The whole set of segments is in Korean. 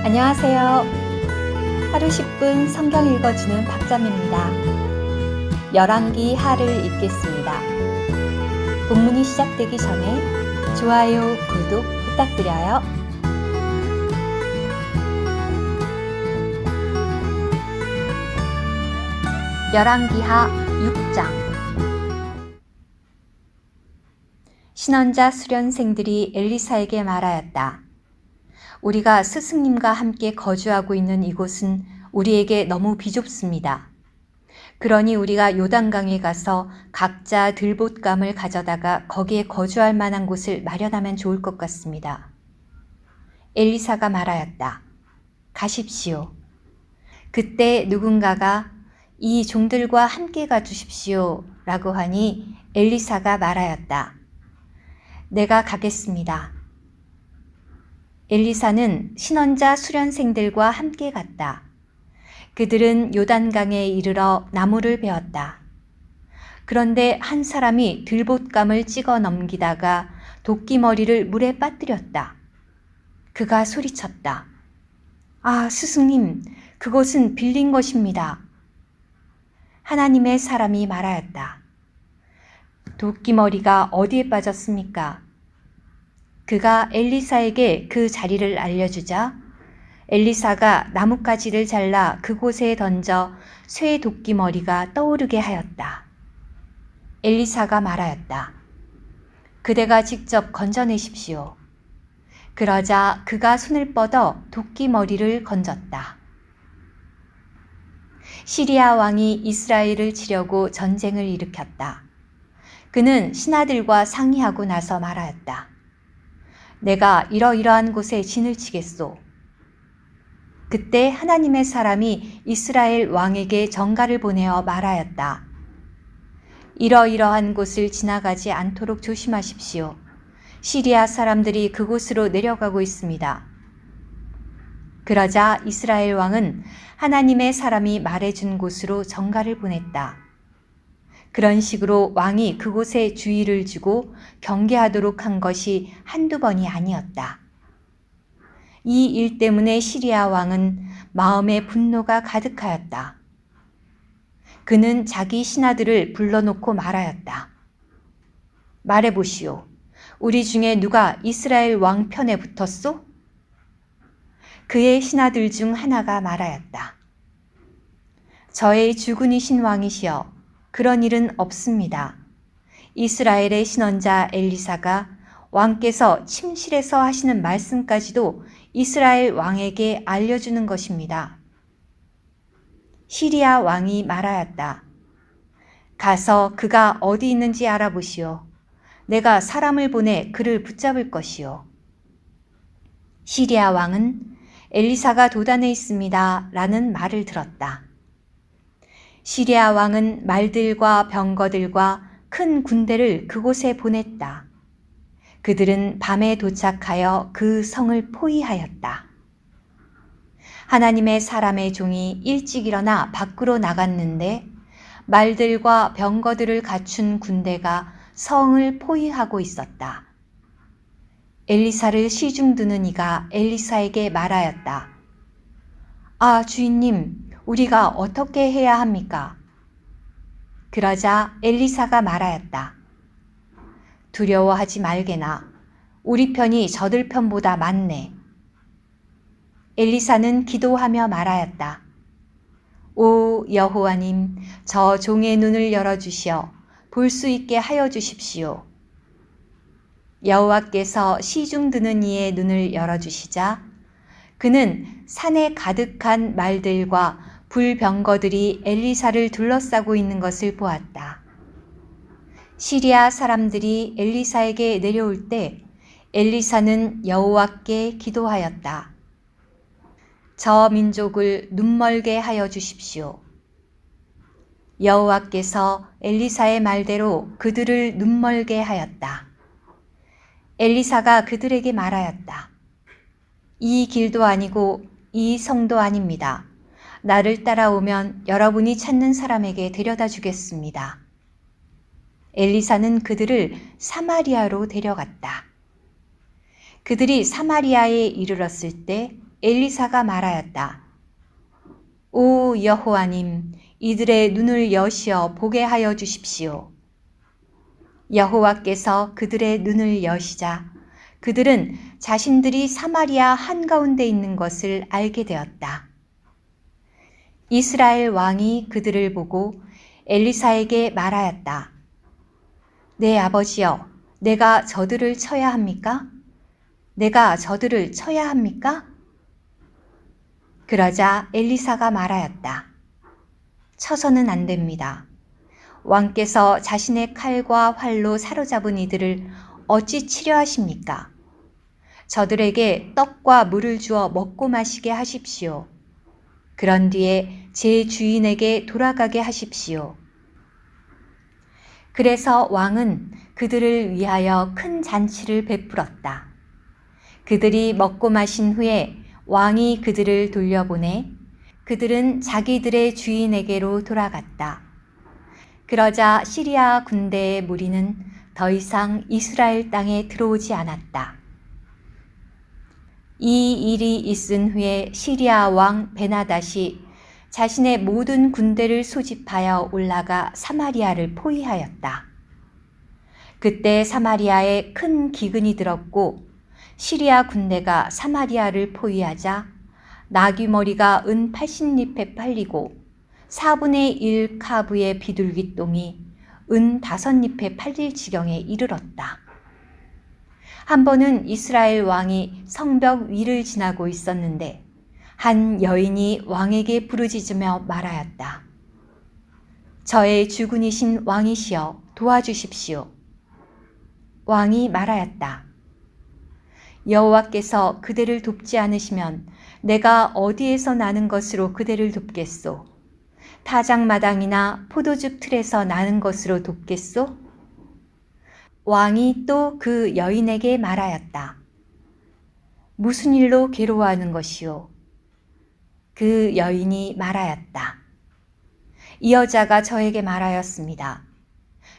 안녕하세요. 하루 10분 성경 읽어주는 박자매입니다. 열왕기 하를 읽겠습니다. 본문이 시작되기 전에 좋아요, 구독 부탁드려요. 열왕기하 6장. 신원자 수련생들이 엘리사에게 말하였다. 우리가 스승님과 함께 거주하고 있는 이곳은 우리에게 너무 비좁습니다. 그러니 우리가 요단강에 가서 각자 들봇감을 가져다가 거기에 거주할 만한 곳을 마련하면 좋을 것 같습니다. 엘리사가 말하였다. 가십시오. 그때 누군가가 이 종들과 함께 가주십시오 라고 하니 엘리사가 말하였다. 내가 가겠습니다. 엘리사는 신원자 수련생들과 함께 갔다. 그들은 요단강에 이르러 나무를 베었다. 그런데 한 사람이 들봇감을 찍어 넘기다가 도끼머리를 물에 빠뜨렸다. 그가 소리쳤다. 아, 스승님, 그것은 빌린 것입니다. 하나님의 사람이 말하였다. 도끼머리가 어디에 빠졌습니까? 그가 엘리사에게 그 자리를 알려주자 엘리사가 나뭇가지를 잘라 그곳에 던져 쇠 도끼머리가 떠오르게 하였다. 엘리사가 말하였다. 그대가 직접 건져내십시오. 그러자 그가 손을 뻗어 도끼머리를 건졌다. 시리아 왕이 이스라엘을 치려고 전쟁을 일으켰다. 그는 신하들과 상의하고 나서 말하였다. 내가 이러이러한 곳에 진을 치겠소. 그때 하나님의 사람이 이스라엘 왕에게 전가를 보내어 말하였다. 이러이러한 곳을 지나가지 않도록 조심하십시오. 시리아 사람들이 그곳으로 내려가고 있습니다. 그러자 이스라엘 왕은 하나님의 사람이 말해준 곳으로 전가를 보냈다. 그런 식으로 왕이 그곳에 주의를 주고 경계하도록 한 것이 한두 번이 아니었다. 이 일 때문에 시리아 왕은 마음에 분노가 가득하였다. 그는 자기 신하들을 불러놓고 말하였다. 말해보시오. 우리 중에 누가 이스라엘 왕 편에 붙었소? 그의 신하들 중 하나가 말하였다. 저의 주군이신 왕이시여. 그런 일은 없습니다. 이스라엘의 신원자 엘리사가 왕께서 침실에서 하시는 말씀까지도 이스라엘 왕에게 알려주는 것입니다. 시리아 왕이 말하였다. 가서 그가 어디 있는지 알아보시오. 내가 사람을 보내 그를 붙잡을 것이오. 시리아 왕은 엘리사가 도단에 있습니다. 라는 말을 들었다. 시리아 왕은 말들과 병거들과 큰 군대를 그곳에 보냈다. 그들은 밤에 도착하여 그 성을 포위하였다. 하나님의 사람의 종이 일찍 일어나 밖으로 나갔는데 말들과 병거들을 갖춘 군대가 성을 포위하고 있었다. 엘리사를 시중드는 이가 엘리사에게 말하였다. 아, 주인님, 우리가 어떻게 해야 합니까? 그러자 엘리사가 말하였다. 두려워하지 말게나. 우리 편이 저들 편보다 많네. 엘리사는 기도하며 말하였다. 오 여호와님, 저 종의 눈을 열어주시어 볼 수 있게 하여 주십시오. 여호와께서 시중드는 이의 눈을 열어주시자 그는 산에 가득한 말들과 불병거들이 엘리사를 둘러싸고 있는 것을 보았다. 시리아 사람들이 엘리사에게 내려올 때 엘리사는 여호와께 기도하였다. 저 민족을 눈멀게 하여 주십시오. 여호와께서 엘리사의 말대로 그들을 눈멀게 하였다. 엘리사가 그들에게 말하였다. 이 길도 아니고 이 성도 아닙니다. 나를 따라오면 여러분이 찾는 사람에게 데려다 주겠습니다. 엘리사는 그들을 사마리아로 데려갔다. 그들이 사마리아에 이르렀을 때 엘리사가 말하였다. 오 여호와님, 이들의 눈을 여시어 보게 하여 주십시오. 여호와께서 그들의 눈을 여시자 그들은 자신들이 사마리아 한가운데 있는 것을 알게 되었다. 이스라엘 왕이 그들을 보고 엘리사에게 말하였다. 내 아버지여, 내가 저들을 쳐야 합니까? 내가 저들을 쳐야 합니까? 그러자 엘리사가 말하였다. 쳐서는 안 됩니다. 왕께서 자신의 칼과 활로 사로잡은 이들을 어찌 치려 하십니까? 저들에게 떡과 물을 주어 먹고 마시게 하십시오. 그런 뒤에 제 주인에게 돌아가게 하십시오. 그래서 왕은 그들을 위하여 큰 잔치를 베풀었다. 그들이 먹고 마신 후에 왕이 그들을 돌려보내 그들은 자기들의 주인에게로 돌아갔다. 그러자 시리아 군대의 무리는 더 이상 이스라엘 땅에 들어오지 않았다. 이 일이 있은 후에 시리아 왕 베나닷이 자신의 모든 군대를 소집하여 올라가 사마리아를 포위하였다. 그때 사마리아에 큰 기근이 들었고 시리아 군대가 사마리아를 포위하자 나귀머리가 은 80립에 팔리고 4분의 1 카브의 비둘기똥이 은 5립에 팔릴 지경에 이르렀다. 한 번은 이스라엘 왕이 성벽 위를 지나고 있었는데 한 여인이 왕에게 부르짖으며 말하였다. 저의 주군이신 왕이시여 도와주십시오. 왕이 말하였다. 여호와께서 그대를 돕지 않으시면 내가 어디에서 나는 것으로 그대를 돕겠소? 타작마당이나 포도즙 틀에서 나는 것으로 돕겠소? 왕이 또 그 여인에게 말하였다. 무슨 일로 괴로워하는 것이오? 그 여인이 말하였다. 이 여자가 저에게 말하였습니다.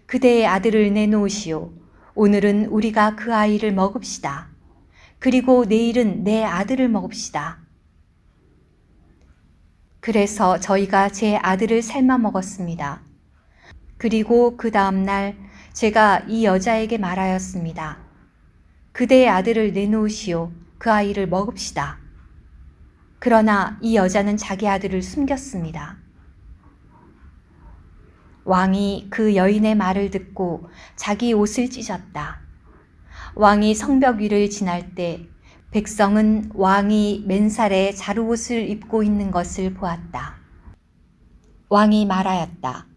그대의 아들을 내놓으시오. 오늘은 우리가 그 아이를 먹읍시다. 그리고 내일은 내 아들을 먹읍시다. 그래서 저희가 제 아들을 삶아 먹었습니다. 그리고 그 다음 날 제가 이 여자에게 말하였습니다. 그대의 아들을 내놓으시오. 그 아이를 먹읍시다. 그러나 이 여자는 자기 아들을 숨겼습니다. 왕이 그 여인의 말을 듣고 자기 옷을 찢었다. 왕이 성벽 위를 지날 때 백성은 왕이 맨살에 자루옷을 입고 있는 것을 보았다. 왕이 말하였다.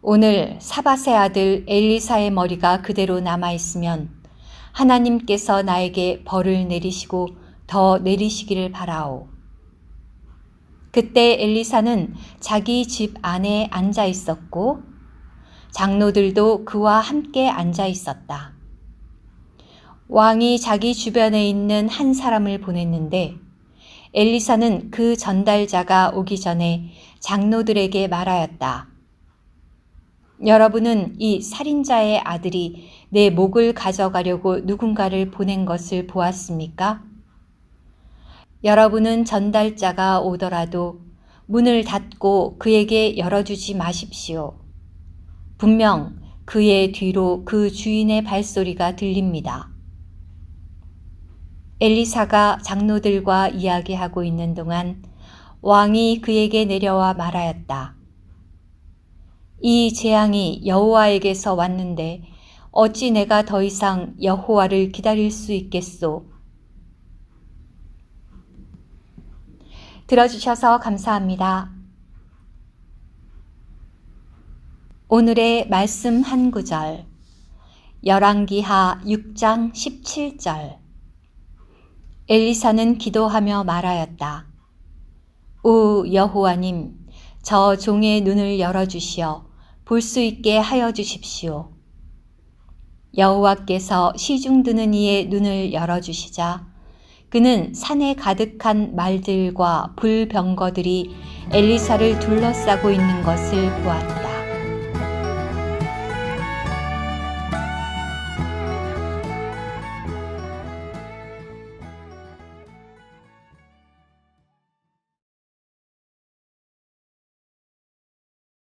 오늘 사밧의 아들 엘리사의 머리가 그대로 남아있으면 하나님께서 나에게 벌을 내리시고 더 내리시기를 바라오. 그때 엘리사는 자기 집 안에 앉아 있었고 장로들도 그와 함께 앉아 있었다. 왕이 자기 주변에 있는 한 사람을 보냈는데 엘리사는 그 전달자가 오기 전에 장로들에게 말하였다. 여러분은 이 살인자의 아들이 내 목을 가져가려고 누군가를 보낸 것을 보았습니까? 여러분은 전달자가 오더라도 문을 닫고 그에게 열어주지 마십시오. 분명 그의 뒤로 그 주인의 발소리가 들립니다. 엘리사가 장로들과 이야기하고 있는 동안 왕이 그에게 내려와 말하였다. 이 재앙이 여호와에게서 왔는데 어찌 내가 더 이상 여호와를 기다릴 수 있겠소? 들어주셔서 감사합니다. 오늘의 말씀 한 구절, 열왕기하 6장 17절. 엘리사는 기도하며 말하였다. 오 여호와님, 저 종의 눈을 열어주시어 볼 수 있게 하여 주십시오. 여호와께서 시중 드는 이의 눈을 열어주시자 그는 산에 가득한 말들과 불병거들이 엘리사를 둘러싸고 있는 것을 보았다.